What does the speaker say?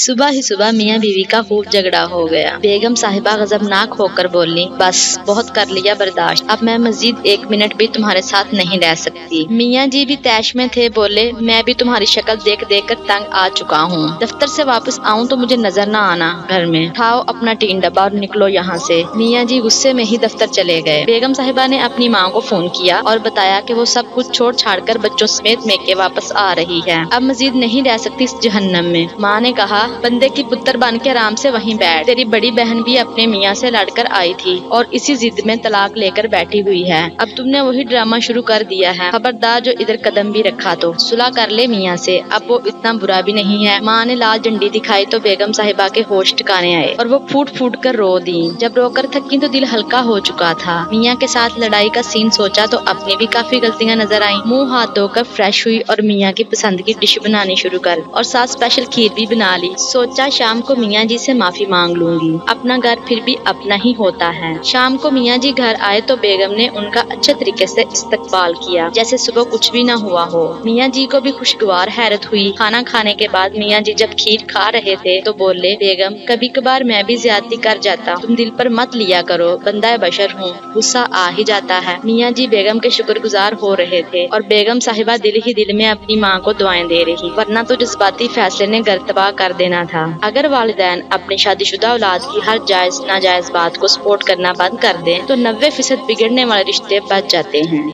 صبح ہی صبح میاں بیوی کا خوب جھگڑا ہو گیا۔ بیگم صاحبہ غضبناک ہو کر بولی، بس بہت کر لیا برداشت، اب میں مزید 1 منٹ بھی تمہارے ساتھ نہیں رہ سکتی۔ میاں جی بھی طیش میں تھے، بولے میں بھی تمہاری شکل دیکھ دیکھ کر تنگ آ چکا ہوں، دفتر سے واپس آؤں تو مجھے نظر نہ آنا گھر میں، اٹھاؤ اپنا ٹین ڈبہ اور نکلو یہاں سے۔ میاں جی غصے میں ہی دفتر چلے گئے۔ بیگم صاحبہ نے اپنی ماں کو فون کیا اور بتایا کہ وہ سب کچھ چھوڑ چھاڑ کر بچوں سمیت میکے واپس آ رہی ہے، اب مزید نہیں رہ سکتی اس جہنم میں۔ ماں نے کہا، بندے کی پتر بن کے آرام سے وہیں بیٹھ، تیری بڑی بہن بھی اپنے میاں سے لڑ کر آئی تھی اور اسی ضد میں طلاق لے کر بیٹھی ہوئی ہے، اب تم نے وہی ڈرامہ شروع کر دیا ہے، خبردار جو ادھر قدم بھی رکھا تو صلح کر لے میاں سے، اب وہ اتنا برا بھی نہیں ہے۔ ماں نے لال ڈنڈی دکھائی تو بیگم صاحبہ کے ہوش ٹھکانے آئے اور وہ پھوٹ پھوٹ کر رو دی۔ جب رو کر تھکی تو دل ہلکا ہو چکا تھا۔ میاں کے ساتھ لڑائی کا سین سوچا تو اپنی بھی کافی غلطیاں نظر آئیں، منہ ہاتھ دھو کر فریش ہوئی اور میاں کی پسند کی ڈش بنانی شروع کر اور ساتھ اسپیشل کھیر بھی بنا لی۔ سوچا شام کو میاں جی سے معافی مانگ لوں گی، اپنا گھر پھر بھی اپنا ہی ہوتا ہے۔ شام کو میاں جی گھر آئے تو بیگم نے ان کا اچھے طریقے سے استقبال کیا، جیسے صبح کچھ بھی نہ ہوا ہو۔ میاں جی کو بھی خوشگوار حیرت ہوئی۔ کھانا کھانے کے بعد میاں جی جب کھیر کھا رہے تھے تو بولے، بیگم کبھی کبھار میں بھی زیادتی کر جاتا، تم دل پر مت لیا کرو، بندہ بشر ہوں، غصہ آ ہی جاتا ہے۔ میاں جی بیگم کے شکر گزار ہو رہے تھے اور بیگم صاحبہ دل ہی دل میں اپنی ماں کو دعائیں دے رہی، ورنہ تو جذباتی فیصلے نے گھر تباہ کر دینا تھا۔ اگر والدین اپنی شادی شدہ اولاد کی ہر جائز ناجائز بات کو سپورٹ کرنا بند کر دیں تو 90% بگڑنے والے رشتے بچ جاتے ہیں۔